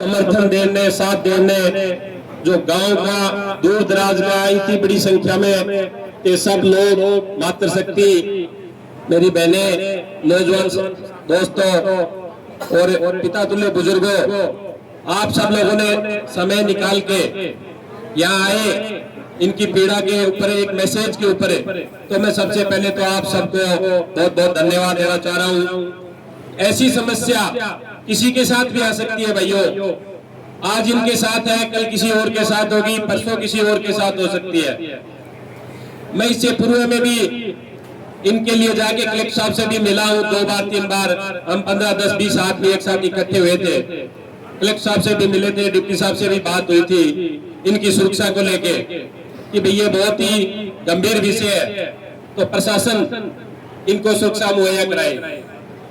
समर्थन देने, साथ देने, जो गांव का दूर दराज में आई थी बड़ी संख्या में, ये सब लोग, मातृशक्ति, मेरी बहनें, नौजवान दोस्तों और पिता तुल्य बुजुर्गों, आप सब लोगों ने समय निकाल के यहाँ आए इनकी पीड़ा के ऊपर, एक मैसेज के ऊपर। तो मैं सबसे पहले तो आप सबको बहुत बहुत धन्यवाद देना चाह रहा हूँ। ऐसी समस्या किसी के साथ भी आ सकती है भाइयों, आज इनके साथ है, कल किसी और के साथ होगी, परसों किसी और के साथ हो सकती है। मैं इससे पूर्व में भी इनके लिए जाके कलेक्टर साहब से भी मिला हूँ 2 बार 3 बार। हम 15, 10, 20 आदमी एक साथ इकट्ठे हुए थे, कलेक्टर साहब से भी मिले थे, डिप्टी साहब से भी बात हुई थी इनकी सुरक्षा को लेके कि भैया बहुत ही गंभीर विषय है, तो प्रशासन इनको सुरक्षा मुहैया कराए।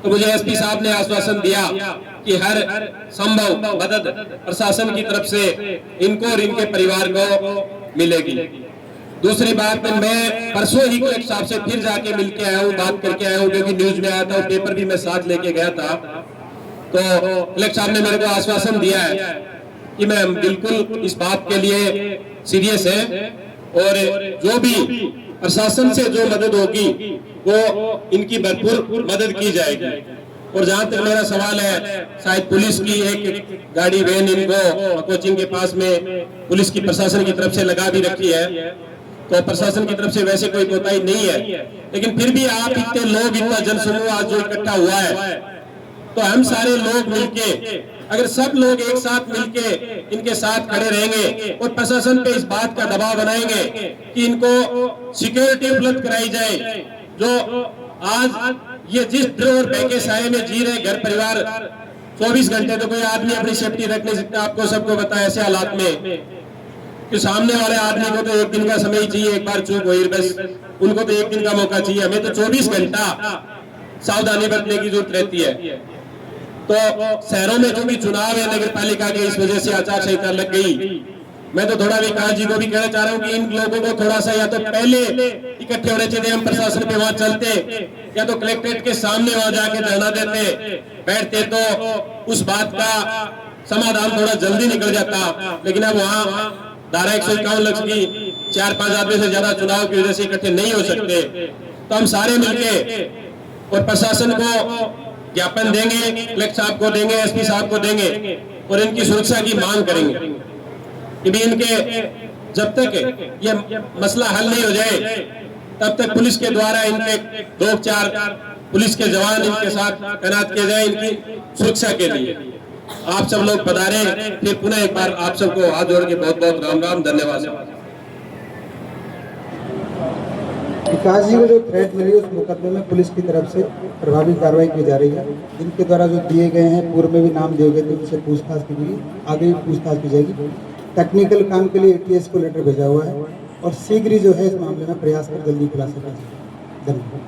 तो मुझे एसपी साहब ने आश्वासन दिया कि हर संभव मदद प्रशासन की तरफ से इनको और इनके परिवार को मिलेगी। दूसरी बात, मैं परसों ही कलेक्टर साहब से फिर जाके मिलके आया हूँ, बात करके आया हूँ, क्योंकि न्यूज में आया था, पेपर भी मैं साथ लेके गया था। तो कलेक्टर साहब ने मेरे को आश्वासन दिया है कि मैं बिल्कुल इस बात के लिए सीरियस है और जो भी प्रशासन से जो मदद होगी वो इनकी भरपूर मदद की जाएगी। और जहां तक मेरा सवाल है, शायद पुलिस की एक गाड़ी वैन इनको कोचिंग के पास में पुलिस की प्रशासन की तरफ से लगा भी रखी है, तो प्रशासन की तरफ से वैसे कोई कोताही नहीं है, लेकिन फिर भी आप इतने लोग, इतना जनसमूह आज जो इकट्ठा हुआ है, तो हम सारे लोग मिलके, अगर सब लोग एक साथ मिलके इनके साथ खड़े रहेंगे और प्रशासन पे इस बात का दबाव बनाएंगे कि इनको सिक्योरिटी उपलब्ध कराई जाए, जो आज ये जिस डर और भय के साए में जी रहे घर परिवार 24 घंटे, तो कोई आदमी अपनी सेफ्टी रख नहीं सकता। आपको सबको पता है ऐसे हालात में कि सामने वाले आदमी को तो 1 दिन का समय चाहिए, एक बार चूक हुई बस, उनको तो 1 दिन का मौका चाहिए, हमें तो 24 घंटा सावधानी बरतने की जरूरत रहती है। तो शहरों में जो भी चुनाव है नगर पालिका के, इस वजह से आचार संहिता लग गई। मैं तो थोड़ा विकास जी को भी कहना चाह रहा हूँ कि इन लोगों को थोड़ा सा या तो पहले इकट्ठे होने चाहिए, हम प्रशासन पे वहां चलते, या तो कलेक्ट्रेट के सामने वहां जाके धरना देते बैठते, तो उस बात का समाधान थोड़ा जल्दी निकल जाता। लेकिन अब वहां धारा 151 लक्ष्य की 4-5 आदमी से ज्यादा चुनाव की वजह से इकट्ठे नहीं हो सकते। तो हम सारे मिलके और प्रशासन को ज्ञापन देंगे, कलेक्टर साहब को देंगे, एसपी साहब को देंगे और इनकी सुरक्षा की मांग करेंगे कि भी इनके जब तक ये मसला हल नहीं हो जाए तब तक पुलिस के द्वारा इनके 2-4 पुलिस के जवान इनके साथ तैनात किए जाए इनकी सुरक्षा के लिए। आप सब लोग पधारे, फिर पुनः एक बार आप सबको हाथ जोड़ के बहुत बहुत राम राम, धन्यवाद। विकास जी को जो थ्रेट मिली उस मुकदमे में पुलिस की तरफ से प्रभावी कार्रवाई की जा रही है। इनके द्वारा जो दिए गए हैं, पूर्व में भी नाम दिए गए थे, उनसे पूछताछ की गई, आगे भी पूछताछ की जाएगी। टेक्निकल काम के लिए ATS को लेटर भेजा हुआ है और शीघ्र ही जो है इस मामले में प्रयास कर जल्दी खुलासा कर सकते।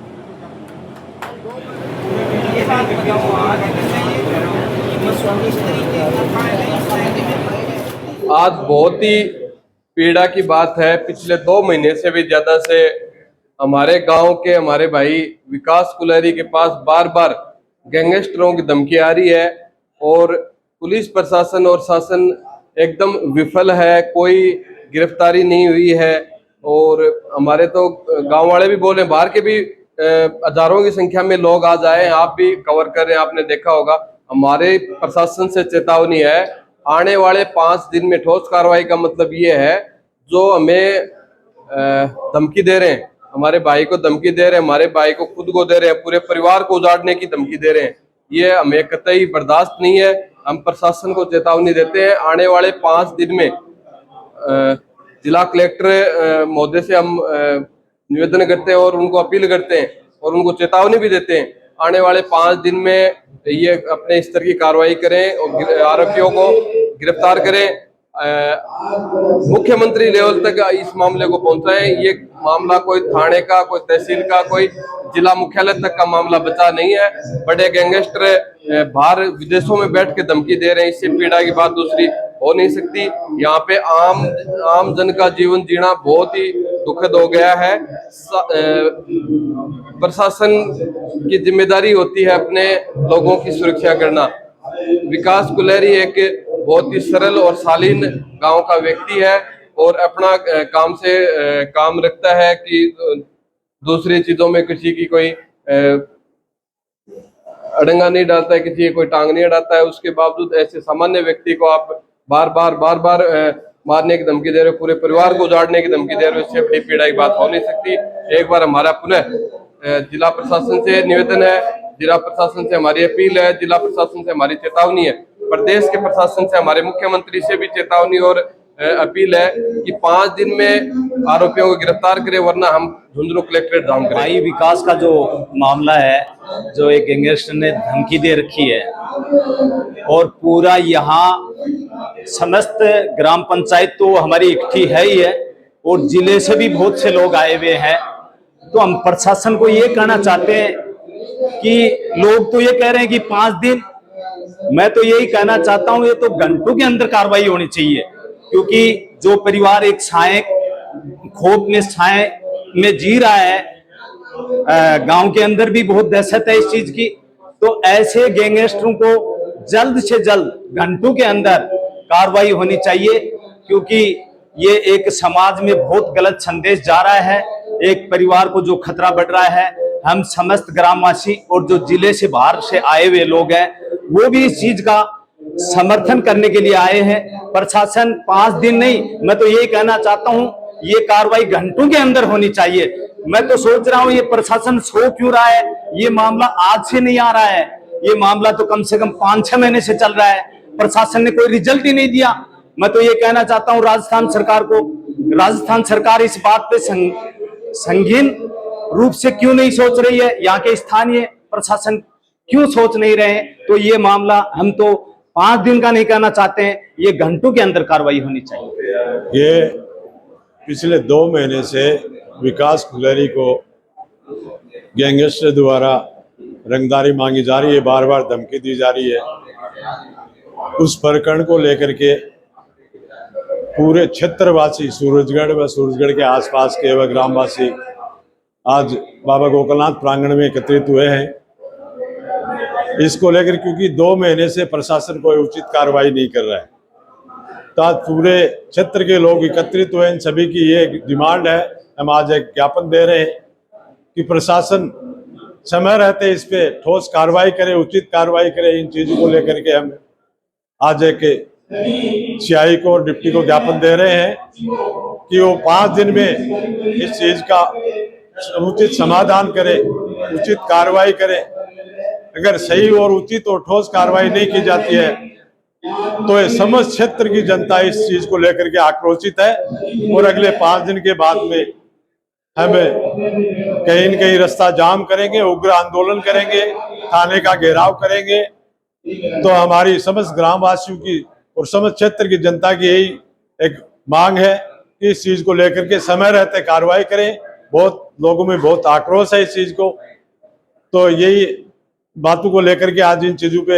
आज बहुत ही पीड़ा की बात है, पिछले 2 महीने से भी ज्यादा से हमारे गांव के हमारे भाई विकास कुलहरी के पास बार बार गैंगस्टरों की धमकी आ रही है और पुलिस प्रशासन और शासन एकदम विफल है, कोई गिरफ्तारी नहीं हुई है। और हमारे तो गांव वाले भी बोले, बाहर के भी हजारों की संख्या में लोग आज आए, आप भी कवर कर रहे हैं, आपने देखा होगा। हमारे प्रशासन से चेतावनी है, आने वाले 5 दिन में ठोस कार्रवाई का मतलब ये है, जो हमें धमकी दे रहे हैं, हमारे भाई को धमकी दे रहे हैं, हमारे भाई को खुद को दे रहे हैं, पूरे परिवार को उजाड़ने की धमकी दे रहे हैं, ये हमें कतई बर्दाश्त नहीं है। हम प्रशासन को चेतावनी देते हैं, आने वाले 5 दिन में जिला कलेक्टर महोदय से हम निवेदन करते हैं और उनको अपील करते हैं और उनको चेतावनी भी देते हैं, आने वाले 5 दिन में ये अपने स्तर की कार्रवाई करें और आरोपियों को गिरफ्तार करें। मुख्यमंत्री लेवल तक इस मामले को पहुंचाएं। ये मामला कोई थाने का, कोई तहसील का, कोई जिला मुख्यालय तक का मामला बचा नहीं है। बड़े गैंगस्टर बाहर विदेशों में बैठ के धमकी दे रहे हैं, इससे पीड़ा की बात दूसरी हो नहीं सकती। यहाँ पे आम जन का जीवन जीना बहुत ही दुखद हो गया है। प्रशासन की जिम्मेदारी होती है अपने लोगों की सुरक्षा करना। विकास कुलहरी एक बहुत ही सरल और शालीन गांव का व्यक्ति है और अपना काम रखता है कि दूसरी चीजों में किसी की कोई अड़ंगा नहीं डालता है, किसी की कोई टांग नहीं अड़ाता है। उसके बावजूद ऐसे सामान्य व्यक्ति को आप बार बार मारने की धमकी दे रहे हो, पूरे परिवार को उजाड़ने की धमकी दे रहे हो, इससे बड़ी पीड़ा की बात हो नहीं सकती। एक बार हमारा पुनः जिला प्रशासन से निवेदन है, जिला प्रशासन से हमारी अपील है, जिला प्रशासन से हमारी चेतावनी है, प्रदेश के प्रशासन से हमारे मुख्यमंत्री से भी चेतावनी और अपील है कि 5 दिन में आरोपियों को गिरफ्तार करें, वरना हम झुंझुनू कलेक्ट्रेट जाम करेंगे। भाई विकास का जो मामला है, जो एक गैंगस्टर ने धमकी दे रखी है और पूरा यहाँ समस्त ग्राम पंचायत तो हमारी इकट्ठी है ही है और जिले से भी बहुत से लोग आए हुए हैं। तो हम प्रशासन को ये कहना चाहते हैं कि लोग तो ये कह रहे हैं कि 5 दिन, मैं तो यही कहना चाहता हूँ ये तो घंटों के अंदर कार्रवाई होनी चाहिए, क्योंकि जो परिवार एक खौफ में छाए में जी रहा है, गांव के अंदर भी बहुत दहशत है इस चीज की। तो ऐसे गैंगस्टरों को जल्द से जल्द घंटों के अंदर कार्रवाई होनी चाहिए, क्योंकि ये एक समाज में बहुत गलत संदेश जा रहा है, एक परिवार को जो खतरा बढ़ रहा है। हम समस्त ग्रामवासी और जो जिले से बाहर से आए हुए लोग हैं वो भी इस चीज का समर्थन करने के लिए आए हैं। प्रशासन 5 दिन नहीं, मैं तो यही कहना चाहता हूं ये कार्रवाई घंटों के अंदर होनी चाहिए। मैं तो सोच रहा हूं ये प्रशासन सो क्यों रहा है, ये मामला आज से नहीं आ रहा है, ये मामला तो कम से कम 5-6 महीने से चल रहा है, प्रशासन ने कोई रिजल्ट ही नहीं दिया। मैं तो ये कहना चाहता हूं राजस्थान सरकार को, राजस्थान सरकार इस बात पे संगीन रूप से क्यों नहीं सोच रही है, यहाँ के स्थानीय प्रशासन क्यों सोच नहीं रहे हैं। तो ये मामला हम तो 5 दिन का नहीं कहना चाहते हैं, ये घंटों के अंदर कार्रवाई होनी चाहिए। ये पिछले 2 महीने से विकास खुलेरी को गैंगस्टर द्वारा रंगदारी मांगी जा रही है, बार बार धमकी दी जा रही है। उस प्रकरण को लेकर के पूरे क्षेत्रवासी, सूरजगढ़ व सूरजगढ़ के आसपास के व ग्रामवासी आज बाबा गोकलनाथ प्रांगण में एकत्रित हुए हैं इसको लेकर, क्योंकि 2 महीने से प्रशासन कोई उचित कार्रवाई नहीं कर रहा है। तो आज पूरे क्षेत्र के लोग एकत्रित हुए, इन सभी की ये डिमांड है, हम आज एक ज्ञापन दे रहे हैं कि प्रशासन समय रहते इस पे ठोस कार्रवाई करे, उचित कार्रवाई करे। इन चीजों को लेकर के हम आज एक सीआई को और डिप्टी को ज्ञापन दे रहे हैं कि वो 5 दिन में इस चीज का उचित समाधान करे, उचित कार्रवाई करे। अगर सही और उचित और ठोस कार्रवाई नहीं की जाती है तो ये समस्त क्षेत्र की जनता इस चीज को लेकर के आक्रोशित है और अगले 5 दिन के बाद में हम कहीं न कहीं रास्ता जाम करेंगे, उग्र आंदोलन करेंगे, थाने का घेराव करेंगे। तो हमारी समस्त ग्रामवासियों की और समस्त क्षेत्र की जनता की यही एक मांग है कि इस चीज को लेकर के समय रहते कार्रवाई करें। बहुत लोगों में बहुत आक्रोश है इस चीज को, तो यही बातों को लेकर के आज इन चीजों पे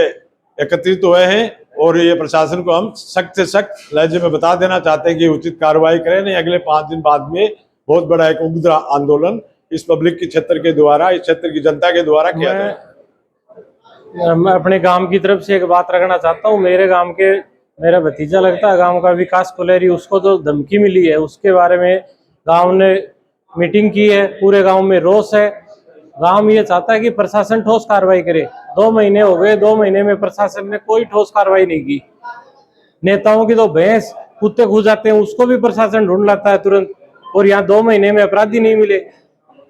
एकत्रित हुए हैं और ये प्रशासन को हम सख्त से सख्त लहजे में बता देना चाहते हैं कि उचित कार्रवाई करें, नहीं अगले 5 दिन बाद में बहुत बड़ा एक उग्र आंदोलन इस पब्लिक के क्षेत्र के द्वारा, इस क्षेत्र की जनता के द्वारा किया जाए। मैं अपने गांव की तरफ से एक बात रखना चाहता हूँ। मेरे गांव के मेरा भतीजा लगता है गांव का विकास कुलेरी, उसको जो धमकी मिली है उसके बारे में गांव ने मीटिंग की है, पूरे गांव में रोष है। गांव ये चाहता है कि प्रशासन ठोस कार्रवाई करे। 2 महीने हो गए, 2 महीने में प्रशासन ने कोई ठोस कार्रवाई नहीं की। नेताओं की तो भैंस कुत्ते घुस जाते हैं, उसको भी प्रशासन ढूंढ लाता है तुरंत, और यहाँ 2 महीने में अपराधी नहीं मिले।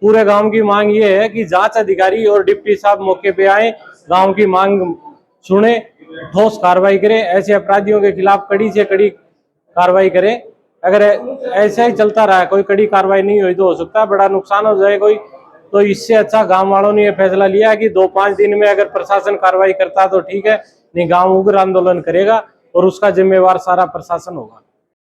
पूरे गांव की मांग ये है कि जांच अधिकारी और डिप्टी साहब मौके पे आए, गांव की मांग सुने, ठोस कार्रवाई करें, ऐसे अपराधियों के खिलाफ कड़ी से कड़ी कार्रवाई करें। अगर ऐसा ही चलता रहा, कोई कड़ी कार्रवाई नहीं हुई तो हो सकता है बड़ा नुकसान हो जाए कोई। तो इससे अच्छा गांव वालों ने ये फैसला लिया कि 2-5 दिन में अगर प्रशासन कार्रवाई करता तो ठीक है, नहीं गांव उग्र आंदोलन करेगा और उसका जिम्मेवार सारा प्रशासन होगा।